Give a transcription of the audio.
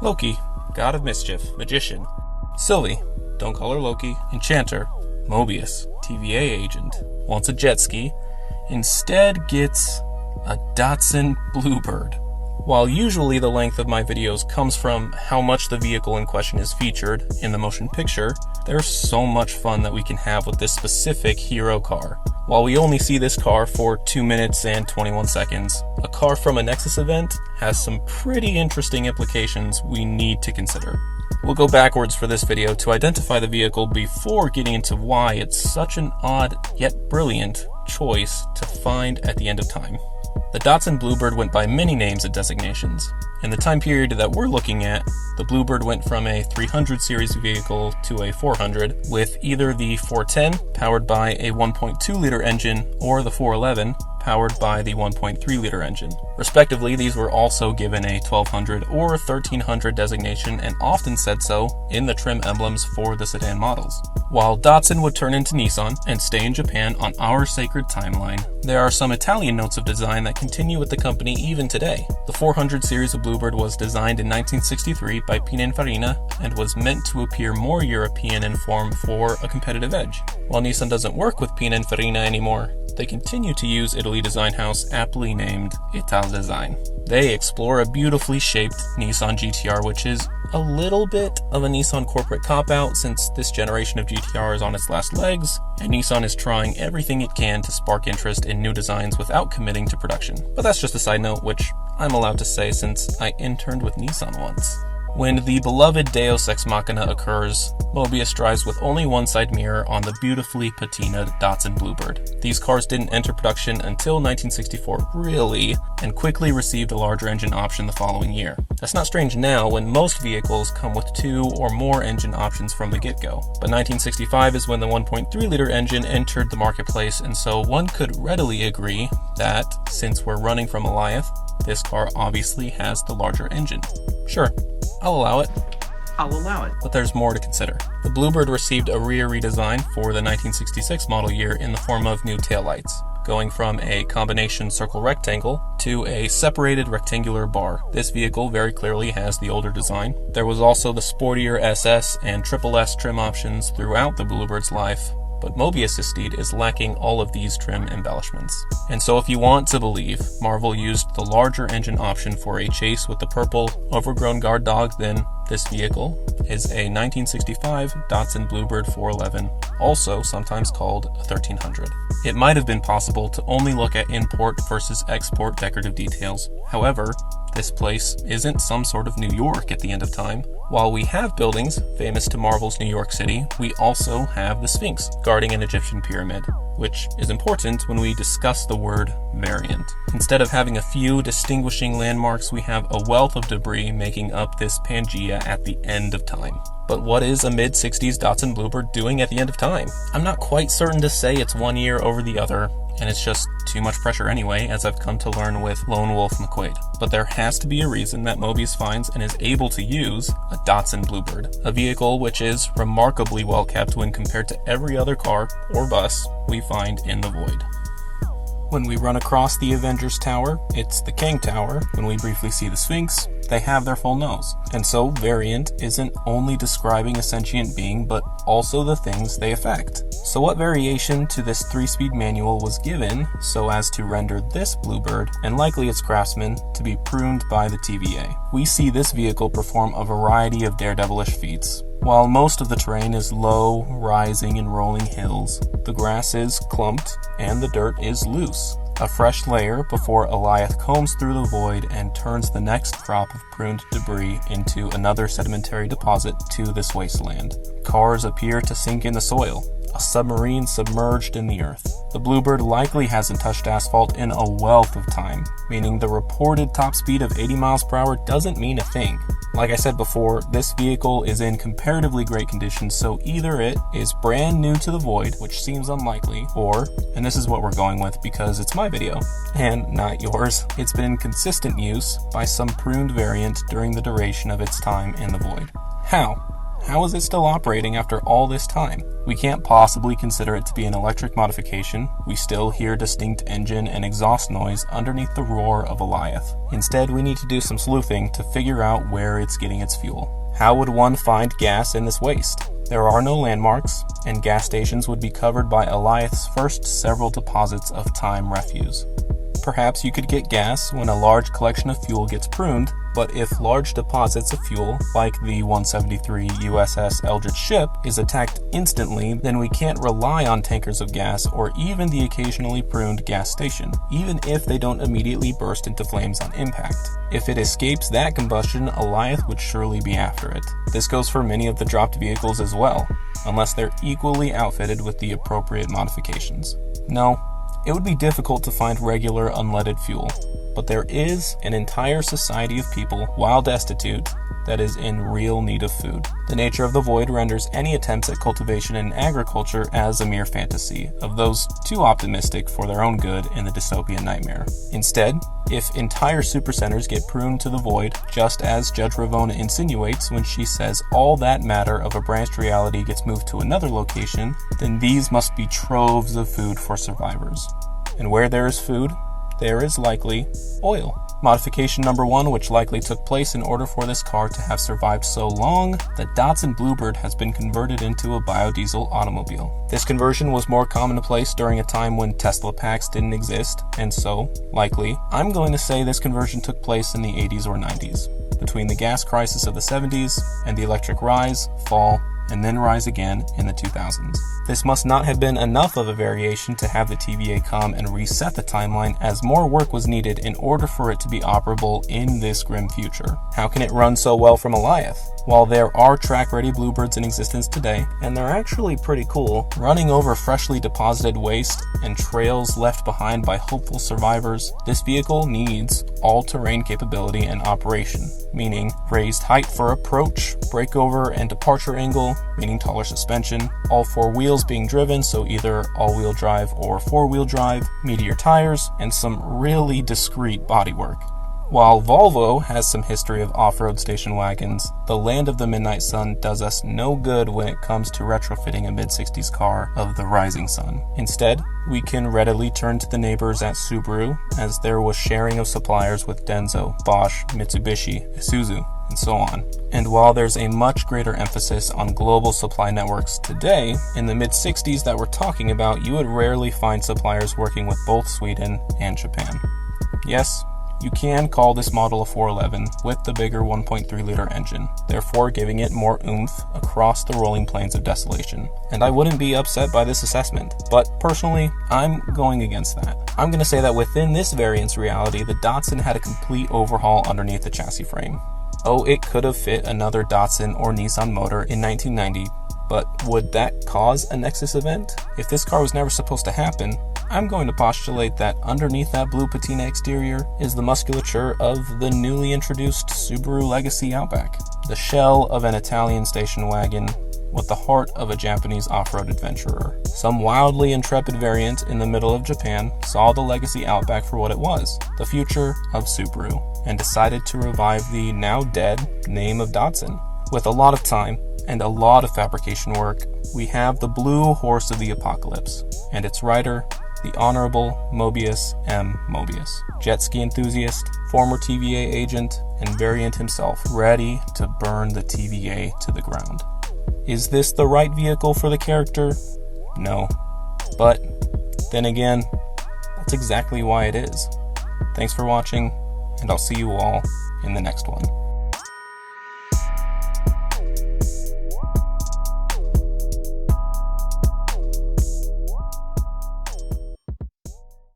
Loki, god of mischief, magician. Sylvie, don't call her Loki, enchanter. Mobius, TVA agent, wants a jet ski, instead gets a Datsun Bluebird. While usually the length of my videos comes from how much the vehicle in question is featured in the motion picture, there's so much fun that we can have with this specific hero car. While we only see this car for 2 minutes and 21 seconds, a car from a Nexus event has some pretty interesting implications we need to consider. We'll go backwards for this video to identify the vehicle before getting into why it's such an odd yet brilliant choice to find at the end of time. The Datsun Bluebird went by many names and designations. In the time period that we're looking at, the Bluebird went from a 300 series vehicle to a 400, with either the 410, powered by a 1.2-liter engine, or the 411, powered by the 1.3-liter engine. Respectively, these were also given a 1200 or 1300 designation and often said so in the trim emblems for the sedan models. While Datsun would turn into Nissan and stay in Japan on our sacred timeline, there are some Italian notes of design that continue with the company even today. The 400 series of Bluebird was designed in 1963 by Pininfarina and was meant to appear more European in form for a competitive edge. While Nissan doesn't work with Pininfarina anymore, they continue to use Italy design house aptly named Italdesign. They explore a beautifully shaped Nissan GTR, which is a little bit of a Nissan corporate cop-out since this generation of GTR is on its last legs, and Nissan is trying everything it can to spark interest in new designs without committing to production. But that's just a side note, which I'm allowed to say since I interned with Nissan once. When the beloved Deus Ex Machina occurs, Mobius drives with only one side mirror on the beautifully patinaed Datsun Bluebird. These cars didn't enter production until 1964 really, and quickly received a larger engine option the following year. That's not strange now when most vehicles come with 2 or more engine options from the get-go. But 1965 is when the 1.3-liter engine entered the marketplace, and so one could readily agree that, since we're running from Goliath, this car obviously has the larger engine. Sure, I'll allow it. But there's more to consider. The Bluebird received a rear redesign for the 1966 model year in the form of new taillights, going from a combination circle rectangle to a separated rectangular bar. This vehicle very clearly has the older design. There was also the sportier SS and Triple S trim options throughout the Bluebird's life, but Mobius' steed is lacking all of these trim embellishments. And so if you want to believe Marvel used the larger engine option for a chase with the purple, overgrown guard dog, then this vehicle is a 1965 Datsun Bluebird 411, also sometimes called a 1300. It might have been possible to only look at import versus export decorative details. However, this place isn't some sort of New York at the end of time. While we have buildings famous to Marvel's New York City, we also have the Sphinx guarding an Egyptian pyramid, which is important when we discuss the word variant. Instead of having a few distinguishing landmarks, we have a wealth of debris making up this Pangea at the end of time. But what is a mid-60s Datsun Bluebird doing at the end of time? I'm not quite certain to say it's one year over the other, and it's just too much pressure anyway, as I've come to learn with Lone Wolf McQuaid. But there has to be a reason that Mobius finds and is able to use a Datsun Bluebird, a vehicle which is remarkably well kept when compared to every other car or bus we find in the void. When we run across the Avengers Tower, it's the Kang Tower. When we briefly see the Sphinx, they have their full nose. And so variant isn't only describing a sentient being, but also the things they affect. So what variation to this 3-speed manual was given so as to render this Bluebird, and likely its craftsman, to be pruned by the TVA? We see this vehicle perform a variety of daredevilish feats. While most of the terrain is low, rising, and rolling hills, the grass is clumped and the dirt is loose. A fresh layer before Goliath combs through the void and turns the next crop of pruned debris into another sedimentary deposit to this wasteland. Cars appear to sink in the soil, a submarine submerged in the earth. The Bluebird likely hasn't touched asphalt in a wealth of time, meaning the reported top speed of 80 miles per hour doesn't mean a thing. Like I said before, this vehicle is in comparatively great condition, so either it is brand new to the void, which seems unlikely, or, and this is what we're going with because it's my video, and not yours, it's been in consistent use by some pruned variant during the duration of its time in the void. How? How is it still operating after all this time? We can't possibly consider it to be an electric modification. We still hear distinct engine and exhaust noise underneath the roar of Goliath. Instead, we need to do some sleuthing to figure out where it's getting its fuel. How would one find gas in this waste? There are no landmarks, and gas stations would be covered by Goliath's first several deposits of time refuse. Perhaps you could get gas when a large collection of fuel gets pruned, but if large deposits of fuel, like the 173 USS Eldridge ship, is attacked instantly, then we can't rely on tankers of gas or even the occasionally pruned gas station, even if they don't immediately burst into flames on impact. If it escapes that combustion, Goliath would surely be after it. This goes for many of the dropped vehicles as well, unless they're equally outfitted with the appropriate modifications. No, it would be difficult to find regular unleaded fuel, but there is an entire society of people, while destitute, that is in real need of food. The nature of the void renders any attempts at cultivation and agriculture as a mere fantasy of those too optimistic for their own good in the dystopian nightmare. Instead, if entire supercenters get pruned to the void, just as Judge Ravona insinuates when she says all that matter of a branched reality gets moved to another location, then these must be troves of food for survivors. And where there is food, there is likely oil. Modification number 1, which likely took place in order for this car to have survived so long, the Datsun Bluebird has been converted into a biodiesel automobile. This conversion was more commonplace during a time when Tesla packs didn't exist, and so, likely, I'm going to say this conversion took place in the 80s or 90s, between the gas crisis of the 70s and the electric rise, fall, and then rise again in the 2000s. This must not have been enough of a variation to have the TVA come and reset the timeline, as more work was needed in order for it to be operable in this grim future. How can it run so well from Goliath? While there are track-ready Bluebirds in existence today, and they're actually pretty cool, running over freshly deposited waste and trails left behind by hopeful survivors, this vehicle needs all-terrain capability and operation, meaning raised height for approach, breakover and departure angle, meaning taller suspension, all four wheels being driven, so either all-wheel drive or four-wheel drive, meteor tires, and some really discreet bodywork. While Volvo has some history of off-road station wagons, the land of the midnight sun does us no good when it comes to retrofitting a mid-60s car of the rising sun. Instead, we can readily turn to the neighbors at Subaru, as there was sharing of suppliers with Denso, Bosch, Mitsubishi, Isuzu, and so on. And while there's a much greater emphasis on global supply networks today, in the mid-60s that we're talking about, you would rarely find suppliers working with both Sweden and Japan. Yes, you can call this model a 411 with the bigger 1.3-liter engine, therefore giving it more oomph across the rolling plains of desolation. And I wouldn't be upset by this assessment, but personally, I'm going against that. I'm going to say that within this variant's reality, the Datsun had a complete overhaul underneath the chassis frame. Oh, it could have fit another Datsun or Nissan motor in 1990, but would that cause a Nexus event? If this car was never supposed to happen, I'm going to postulate that underneath that blue patina exterior is the musculature of the newly introduced Subaru Legacy Outback, the shell of an Italian station wagon with the heart of a Japanese off-road adventurer. Some wildly intrepid variant in the middle of Japan saw the Legacy Outback for what it was, the future of Subaru, and decided to revive the now dead name of Datsun. With a lot of time and a lot of fabrication work, we have the blue horse of the apocalypse, and its rider, the Honorable Mobius M. Mobius, jet ski enthusiast, former TVA agent, and variant himself, ready to burn the TVA to the ground. Is this the right vehicle for the character? No. But, then again, that's exactly why it is. Thanks for watching, and I'll see you all in the next one.